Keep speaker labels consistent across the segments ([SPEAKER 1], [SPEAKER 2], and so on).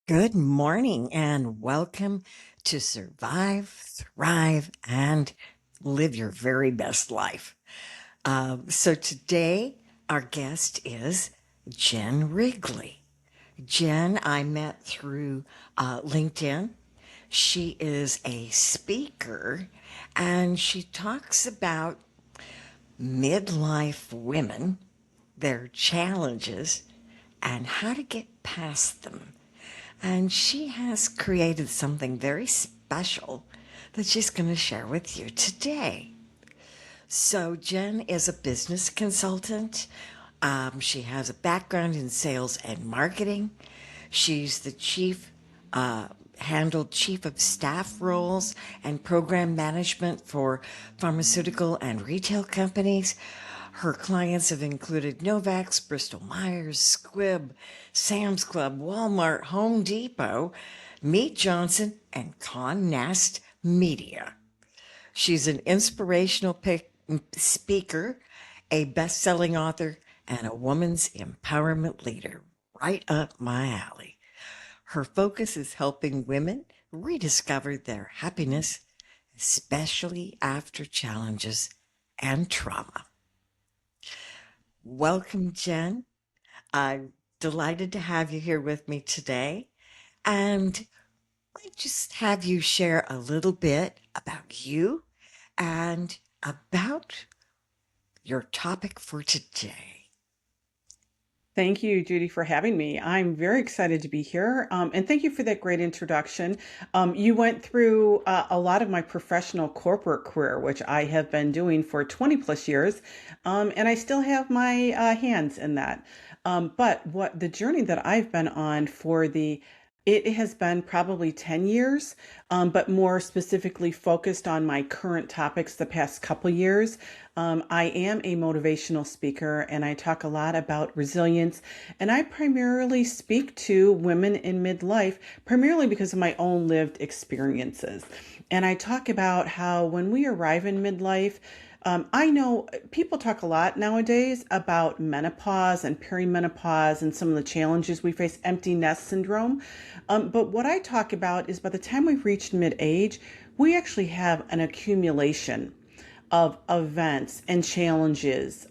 [SPEAKER 1] Good morning and welcome to Survive, Thrive, and Live Your Very Best Life. So today, our guest is Jen Rigley. Jen, I met through LinkedIn. She is a speaker and she talks about midlife women, their challenges, and how to get past them. And she has created something very special that she's going to share with you today. So, Jen is a business consultant. She has a background in sales and marketing. She's the handled chief of staff roles and program management for pharmaceutical and retail companies. Her clients have included Novaks, Bristol Myers, Squibb, Sam's Club, Walmart, Home Depot, Meet Johnson, and Con Nast Media. She's an inspirational speaker, a best-selling author, and a woman's empowerment leader. Right up my alley. Her focus is helping women rediscover their happiness, especially after challenges and trauma. Welcome, Jen. I'm delighted to have you here with me today. And I just have you share a little bit about you and about your topic for today.
[SPEAKER 2] Thank you, Judy, for having me. I'm very excited to be here. And thank you for that great introduction. You went through a lot of my professional corporate career, which I have been doing for 20 plus years. And I still have my hands in that. But what the journey that I've been on it has been probably 10 years, but more specifically focused on my current topics the past couple years. I am a motivational speaker and I talk a lot about resilience. And I primarily speak to women in midlife, primarily because of my own lived experiences. And I talk about how when we arrive in midlife, I know people talk a lot nowadays about menopause and perimenopause and some of the challenges we face, empty nest syndrome. But what I talk about is by the time we've reached mid age, we actually have an accumulation of events and challenges,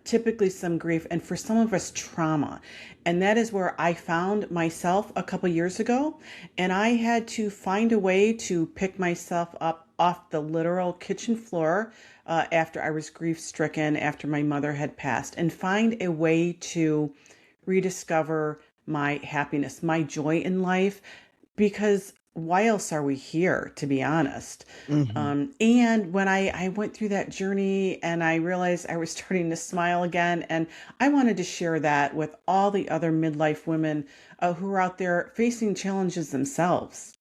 [SPEAKER 2] typically some grief, and for some of us, trauma. And that is where I found myself a couple years ago. And I had to find a way to pick myself up off the literal kitchen floor after I was grief stricken, after my mother had passed, and find a way to rediscover my happiness, my joy in life, because why else are we here, to be honest?
[SPEAKER 1] Mhm.
[SPEAKER 2] And when I went through that journey and I realized I was starting to smile again, and I wanted to share that with all the other midlife women who are out there facing challenges themselves.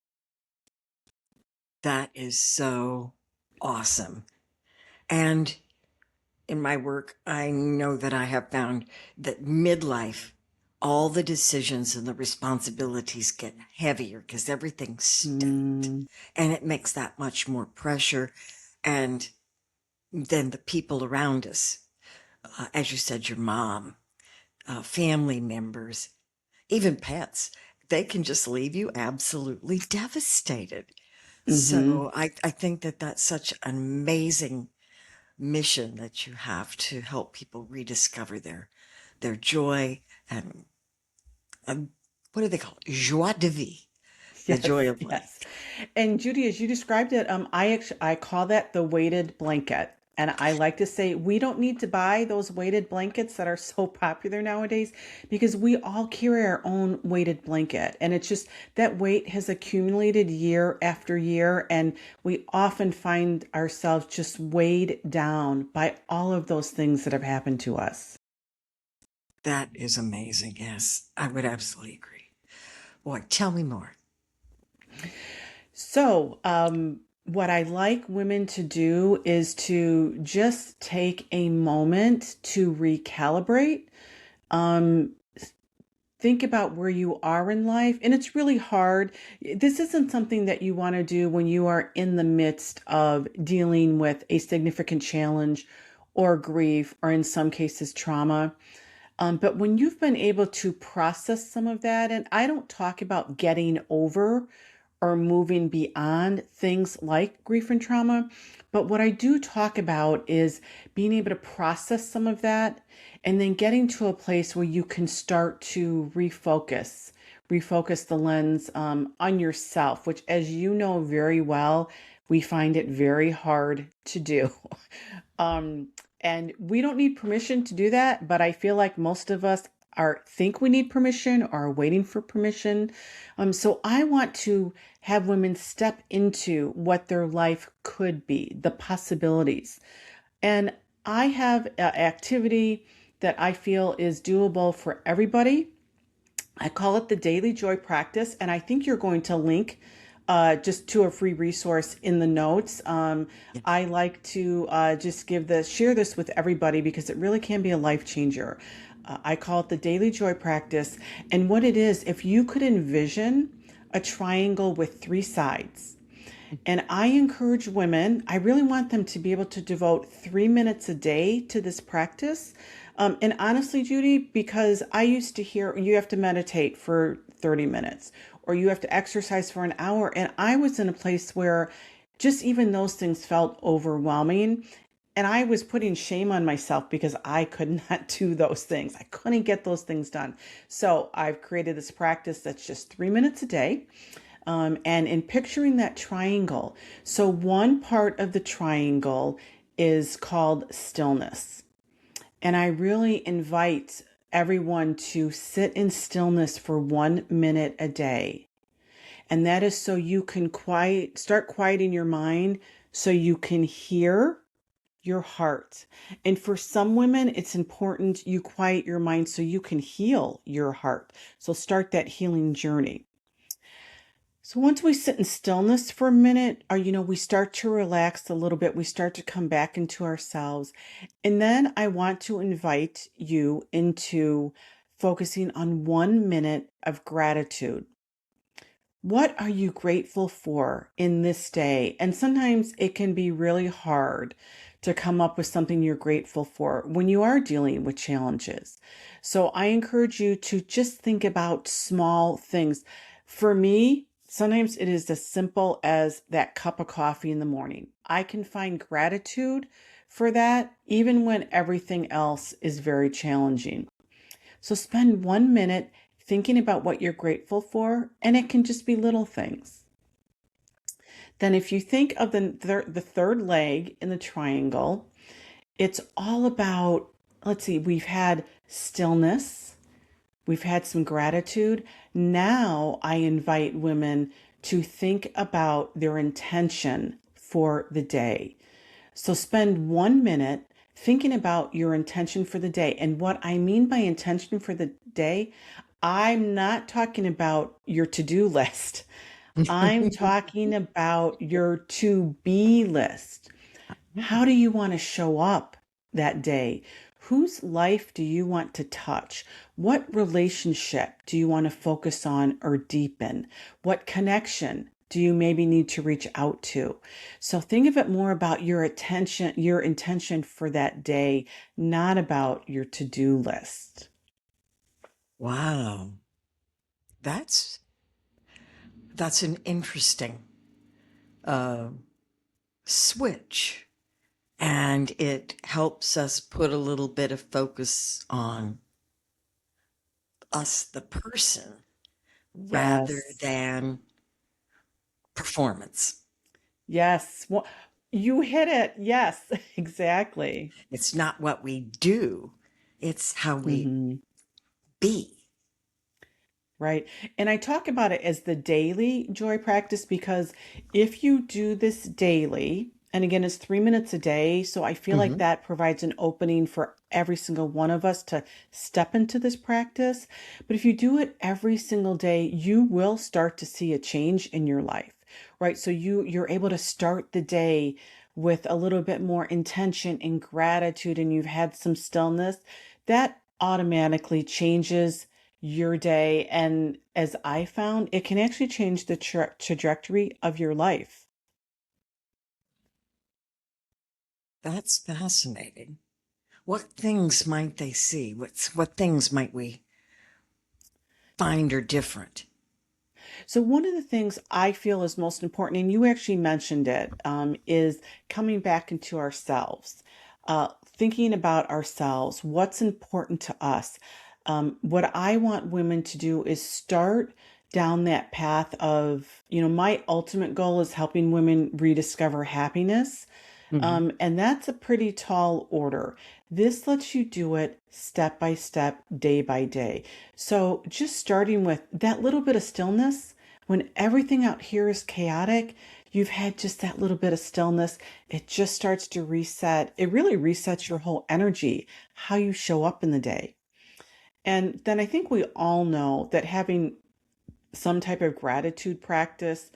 [SPEAKER 1] That is so awesome. And in my work, I know that I have found that midlife, all the decisions and the responsibilities get heavier because everything's stacked.
[SPEAKER 2] Mm,
[SPEAKER 1] And it makes that much more pressure. And then the people around us, as you said, your mom, family members, even pets, they can just leave you absolutely devastated.
[SPEAKER 2] hmm.
[SPEAKER 1] So I think that that's such an amazing mission that you have to help people rediscover their joy and what do they call it? Joie de vie, the joy
[SPEAKER 2] Yes,
[SPEAKER 1] of
[SPEAKER 2] yes.
[SPEAKER 1] life.
[SPEAKER 2] And Judy, as you described it, I call that the weighted blanket. And I like to say we don't need to buy those weighted blankets that are so popular nowadays because we all carry our own weighted blanket. And it's just that weight has accumulated year after year. And we often find ourselves just weighed down by all of those things that have happened to us.
[SPEAKER 1] That is amazing. Yes, I would absolutely agree. Boy, tell me more.
[SPEAKER 2] What I like women to do is to just take a moment to recalibrate. Um, think about where you are in life. And it's really hard. This isn't something that you want to do when you are in the midst of dealing with a significant challenge or grief, or in some cases, trauma. But when you've been able to process some of that, and I don't talk about getting over or moving beyond things like grief and trauma, but what I do talk about is being able to process some of that and then getting to a place where you can start to refocus the lens on yourself, which, as you know very well, we find it very hard to do. Um, and we don't need permission to do that, but I feel like most of us are think we need permission or are waiting for permission. So I want to have women step into what their life could be, the possibilities. And I have an activity that I feel is doable for everybody. I call it the Daily Joy Practice, and I think you're going to link just to a free resource in the notes.
[SPEAKER 1] Yes.
[SPEAKER 2] I like to just share this with everybody because it really can be a life changer. I call it the Daily Joy Practice, and what it is, if you could envision a triangle with three sides. And I encourage women, I really want them to be able to devote 3 minutes a day to this practice. And honestly, Judy, because I used to hear you have to meditate for 30 minutes or you have to exercise for an hour. And I was in a place where just even those things felt overwhelming. And I was putting shame on myself because I could not do those things. I couldn't get those things done. So I've created this practice that's just 3 minutes a day. And in picturing that triangle, so one part of the triangle is called stillness. And I really invite everyone to sit in stillness for 1 minute a day. And that is so you can start quieting your mind so you can hear your heart. And for some women, it's important you quiet your mind so you can heal your heart. So start that healing journey. So once we sit in stillness for a minute, or we start to relax a little bit, we start to come back into ourselves. And then I want to invite you into focusing on 1 minute of gratitude. What are you grateful for in this day? And sometimes it can be really hard to come up with something you're grateful for when you are dealing with challenges. So I encourage you to just think about small things. For me, sometimes it is as simple as that cup of coffee in the morning. I can find gratitude for that even when everything else is very challenging. So spend 1 minute thinking about what you're grateful for, and it can just be little things. Then, if you think of the third leg in the triangle, it's all about, let's see, we've had stillness, we've had some gratitude. Now, I invite women to think about their intention for the day. So spend 1 minute thinking about your intention for the day. And what I mean by intention for the day, I'm not talking about your to-do list. I'm talking about your to-be list. How do you want to show up that day? Whose life do you want to touch? What relationship do you want to focus on or deepen? What connection do you maybe need to reach out to? So think of it more about your intention for that day, not about your to-do list.
[SPEAKER 1] Wow. That's that's an interesting uh, switch. And it helps us put a little bit of focus on us, the person, rather
[SPEAKER 2] Yes.
[SPEAKER 1] than performance.
[SPEAKER 2] Yes. Well, you hit it. Yes, exactly.
[SPEAKER 1] It's not what we do, it's how we
[SPEAKER 2] Mhm.
[SPEAKER 1] be.
[SPEAKER 2] Right. And I talk about it as the daily joy practice because if you do this daily, and again, it's 3 minutes a day. So I feel like
[SPEAKER 1] Hmm.
[SPEAKER 2] that provides an opening for every single one of us to step into this practice. But if you do it every single day, you will start to see a change in your life, right? So you're able to start the day with a little bit more intention and gratitude, and you've had some stillness. That automatically changes your day. And as I found, it can actually change the trajectory of your life.
[SPEAKER 1] That's fascinating. What things might they see? What things might we find are different?
[SPEAKER 2] So, one of the things I feel is most important, and you actually mentioned it, is coming back into ourselves, thinking about ourselves, what's important to us. What I want women to do is start down that path of, my ultimate goal is helping women rediscover happiness.
[SPEAKER 1] Mhm.
[SPEAKER 2] And that's a pretty tall order. This lets you do it step by step, day by day. So just starting with that little bit of stillness, when everything out here is chaotic, you've had just that little bit of stillness. It just starts to reset. It really resets your whole energy, how you show up in the day. And then I think we all know that having some type of gratitude practice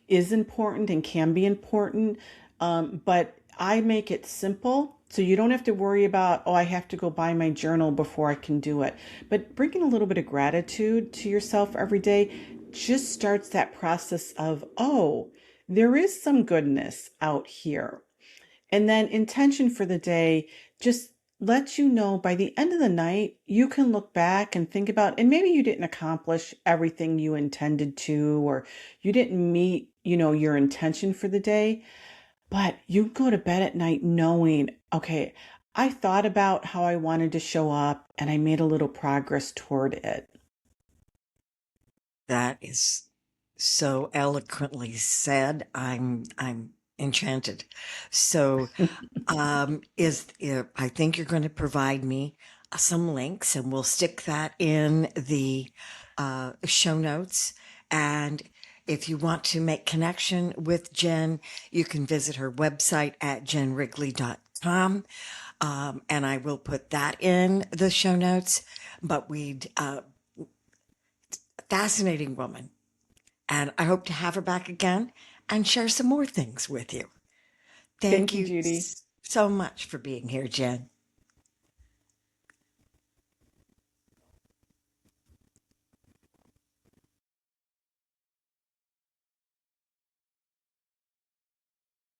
[SPEAKER 2] is important and can be important. But I make it simple. So you don't have to worry about, oh, I have to go buy my journal before I can do it. But bringing a little bit of gratitude to yourself every day just starts that process of, oh, there is some goodness out here. And then intention for the day just lets you know by the end of the night, you can look back and think about, and maybe you didn't accomplish everything you intended to, or you didn't meet, your intention for the day, but you go to bed at night knowing, okay, I thought about how I wanted to show up and I made a little progress toward it.
[SPEAKER 1] That is so eloquently said. I'm enchanted. So, I think you're going to provide me some links, and we'll stick that in the show notes. And if you want to make connection with Jen, you can visit her website at jenwrigley.com. And I will put that in the show notes. But fascinating woman. And I hope to have her back again and share some more things with you.
[SPEAKER 2] Thank
[SPEAKER 1] Thank
[SPEAKER 2] you,
[SPEAKER 1] you
[SPEAKER 2] Judy.
[SPEAKER 1] so much for being here, Jen.